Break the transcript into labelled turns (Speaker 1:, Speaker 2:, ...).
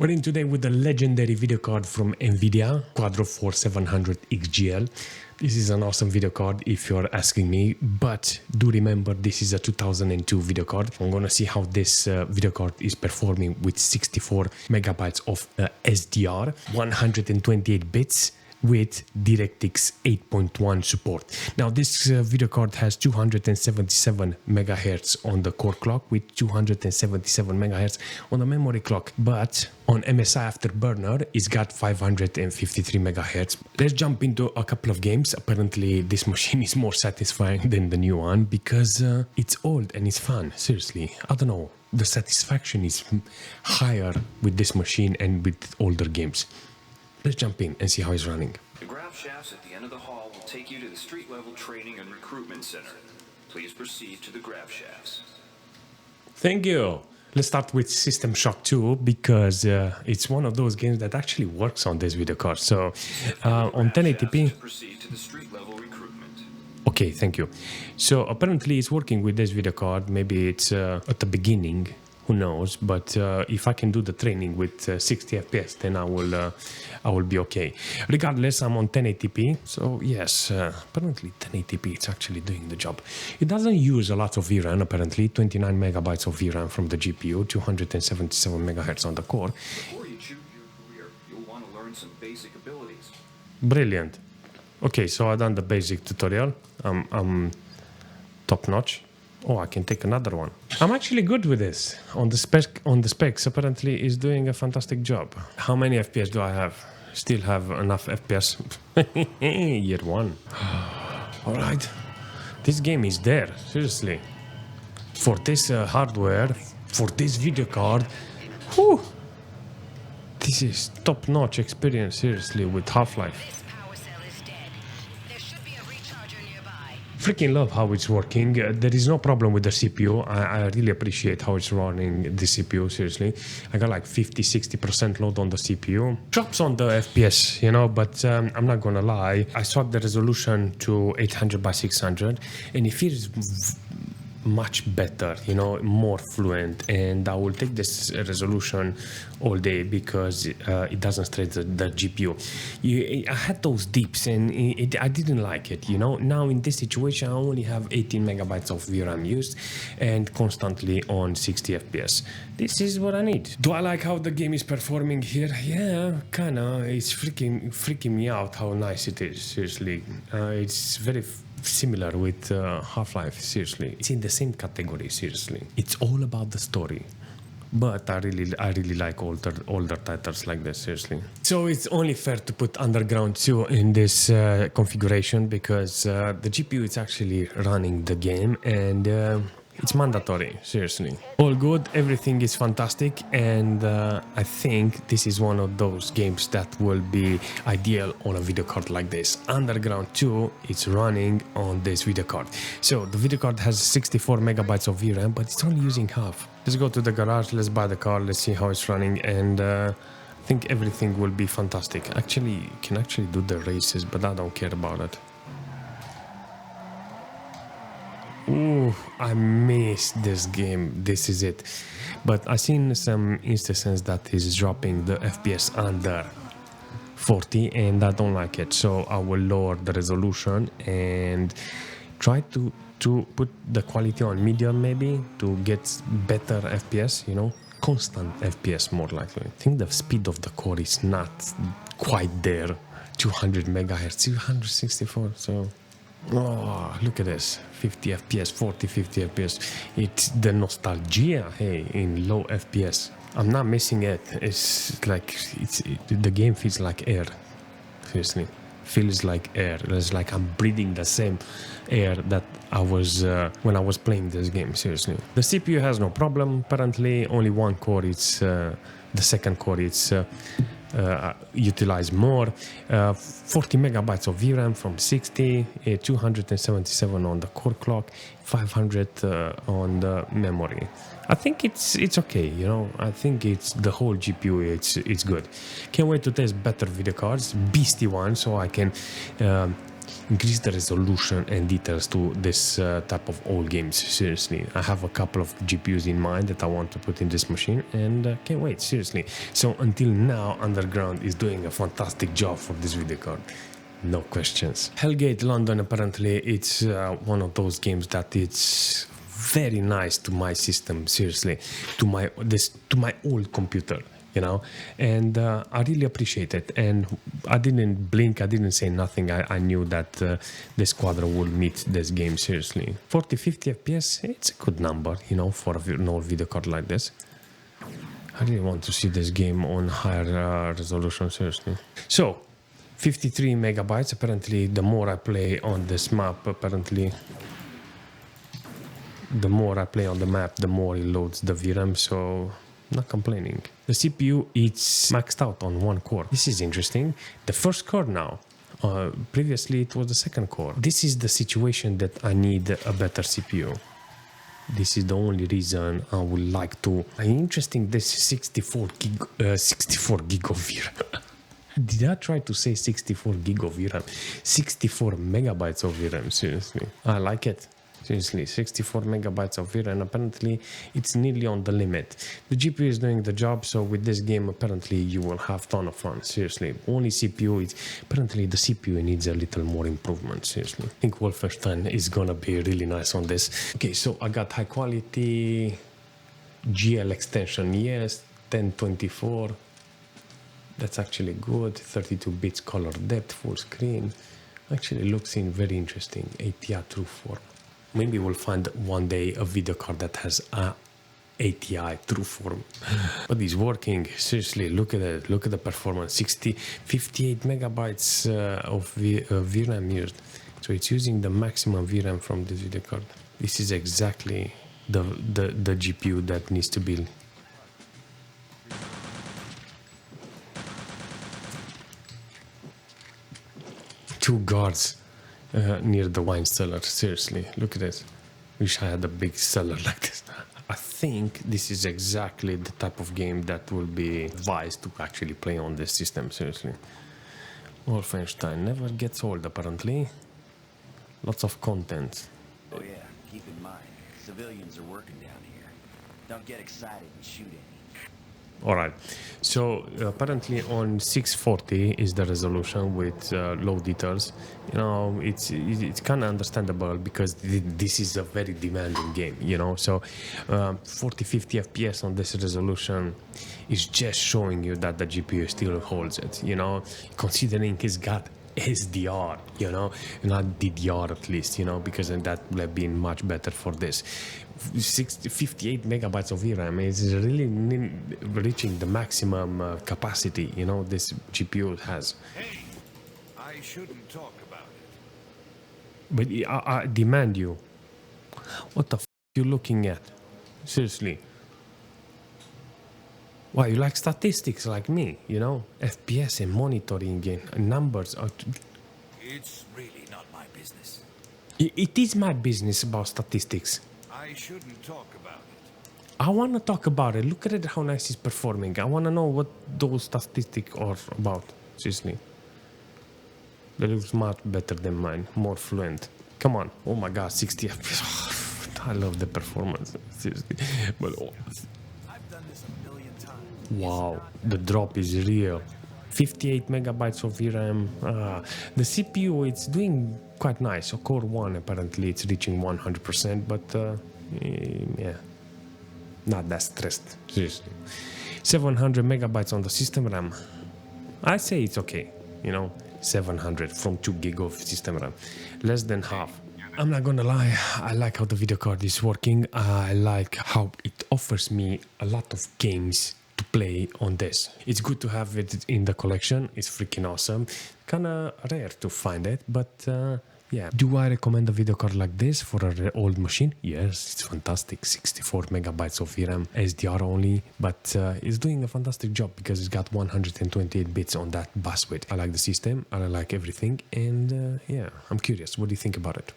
Speaker 1: We're in today with the legendary video card from NVIDIA, Quadro4 700XGL. This is an awesome video card if you're asking me, but do remember this is a 2002 video card. I'm gonna see how this video card is performing with 64 megabytes of SDR, 128 bits, with DirectX 8.1 support. Now this video card has 277 megahertz on the core clock with 277 megahertz on the memory clock, but on MSI Afterburner it's got 553 megahertz. Let's jump into a couple of games. Apparently this machine is more satisfying than the new one because it's old and it's fun. Seriously, I don't know, the satisfaction is higher with this machine and with older games. Let's jump in and see how it's running.
Speaker 2: The graph shafts at the end of the hall will take you to the street-level training and recruitment center. Please proceed to the graph shafts.
Speaker 1: Thank you. Let's start with System Shock 2 because it's one of those games that actually works on this video card. So on 1080p.
Speaker 2: Proceed to the street-level recruitment.
Speaker 1: Okay, thank you. So apparently it's working with this video card. Maybe it's at the beginning. Who knows? But if I can do the training with 60 FPS, then I will be okay. Regardless, I'm on 1080p. So yes, apparently 1080p it's actually doing the job. It doesn't use a lot of VRAM. Apparently, 29 megabytes of VRAM from the GPU, 277 megahertz on the core.
Speaker 2: Before you choose your career, you'll want to learn some basic abilities.
Speaker 1: Brilliant. Okay, so I've done the basic tutorial. I'm top notch. Oh, I can take another one. I'm actually good with this. On the specs, apparently is doing a fantastic job. How many FPS do I have? Still have enough FPS. Year one. All right. This game is there, seriously. For this hardware, for this video card, whew, this is top-notch experience, seriously, with Half-Life. Freaking love how it's working. There is no problem with the CPU. I really appreciate how it's running the CPU, seriously. I got like 50-60% load on the CPU. Drops on the FPS, you know, but I'm not gonna lie. I swapped the resolution to 800 by 600 and it feels much better, you know, more fluent, and I will take this resolution all day because it doesn't stress the GPU. I had those dips and I didn't like it, you know. Now in this situation I only have 18 megabytes of VRAM used and constantly on 60 FPS. This is what I need. Do I like how the game is performing here? Yeah, kinda. It's freaking me out how nice it is, seriously. It's very similar with Half-Life, seriously. It's in the same category, seriously. It's all about the story. But I really like older titles like this, seriously. So it's only fair to put Underground 2 in this configuration because the GPU is actually running the game and it's mandatory, seriously. All good, everything is fantastic, and I think this is one of those games that will be ideal on a video card like this. Underground 2 is running on this video card. So the video card has 64 megabytes of VRAM, but it's only using half. Let's go to the garage, let's buy the car, let's see how it's running, and I think everything will be fantastic. Actually, you can actually do the races, but I don't care about it. Ooh, I missed this game. This is it. But I've seen some instances that is dropping the FPS under 40 and I don't like it. So I will lower the resolution and try to put the quality on medium maybe to get better FPS, you know, constant FPS more likely. I think the speed of the core is not quite there. 200 megahertz, 264, so... Oh, look at this, 50 FPS, 40, 50 FPS. It's the nostalgia, hey, in low FPS. I'm not missing it. It's like, the game feels like air. Seriously, feels like air. It's like I'm breathing the same air that I was when I was playing this game, seriously. The CPU has no problem, apparently. Only one core, it's the second core, it's utilize more. 40 megabytes of VRAM from 60, 277 on the core clock, 500 on the memory. I think it's okay, you know. I think it's the whole GPU, it's good. Can't wait to test better video cards, beastie ones, so I can increase the resolution and details to this type of old games. Seriously, I have a couple of GPUs in mind that I want to put in this machine, and can't wait, seriously. So until now, Underground is doing a fantastic job for this video card. No questions. Hellgate London, apparently it's one of those games that it's very nice to my system, seriously, to my old computer, you know, and I really appreciate it. And I didn't blink, I didn't say nothing. I knew that this Quadro would meet this game, seriously. 40-50 FPS, it's a good number, you know, for an old video card like this. I really want to see this game on higher resolution, seriously. So 53 megabytes, apparently the more I play on this map, apparently the more I play on the map, the more it loads the VRAM, so not complaining. The CPU, it's maxed out on one core. This is interesting. The first core now. Previously it was the second core. This is the situation that I need a better CPU. This is the only reason I would like to. Interesting, this 64 gig of VRAM. Did I try to say 64 gig of VRAM? 64 megabytes of VRAM, seriously. I like it. Seriously, 64 megabytes of VRAM, and apparently it's nearly on the limit. The GPU is doing the job, so with this game, apparently you will have ton of fun, seriously. Only CPU, apparently the CPU needs a little more improvement, seriously. I think Wolfenstein is gonna be really nice on this. Okay, so I got high quality GL extension, yes, 1024. That's actually good, 32 bits color depth, full screen. Actually looks very interesting, ATI true form. Maybe we'll find one day a video card that has a ATI true form. But it's working, seriously, look at it, look at the performance. 58 megabytes of VRAM used. So it's using the maximum VRAM from this video card. This is exactly the GPU that needs to be. Two guards near the wine cellar, seriously, look at this. Wish I had a big cellar like this. I think this is exactly the type of game that will be advised to actually play on this system, seriously. Wolfenstein never gets old, apparently. Lots of content.
Speaker 3: Oh yeah, keep in mind, civilians are working down here. Don't get excited and shoot any.
Speaker 1: Alright, so apparently on 640 is the resolution with low details. You know, it's kind of understandable because this is a very demanding game, you know. So 40-50 FPS on this resolution is just showing you that the GPU still holds it, you know, considering it's got SDR, you know, not DDR at least, you know, because that would have been much better for this. 58 megabytes of VRAM is really reaching the maximum capacity, you know, this GPU has.
Speaker 4: Hey, I shouldn't talk about it.
Speaker 1: But I demand you. What the f are you looking at? Seriously. Why, you like statistics like me, you know? FPS and monitoring and numbers.
Speaker 4: It's really not my business.
Speaker 1: It is my business about statistics.
Speaker 4: I shouldn't talk about it.
Speaker 1: I want to talk about it. Look at it, how nice it's performing. I want to know what those statistics are about. Seriously. That looks much better than mine. More fluent. Come on. Oh my god, 60 FPS. I love the performance. Seriously. But
Speaker 3: I've done this a million times.
Speaker 1: wow, the drop is real. 58 megabytes of VRAM. The CPU, it's doing quite nice. So Core 1, apparently, it's reaching 100%, but yeah, not that stressed, seriously. 700 megabytes on the system RAM. I say it's okay, you know, 700 from 2 gig of system RAM. Less than half. I'm not gonna lie, I like how the video card is working. I like how it offers me a lot of games to play on this. It's good to have it in the collection. It's freaking awesome. Kinda rare to find it, but yeah. Do I recommend a video card like this for an old machine? Yes, it's fantastic. 64 megabytes of VRAM, SDR only, but it's doing a fantastic job because it's got 128 bits on that bus width. I like the system, I like everything, and yeah, I'm curious. What do you think about it?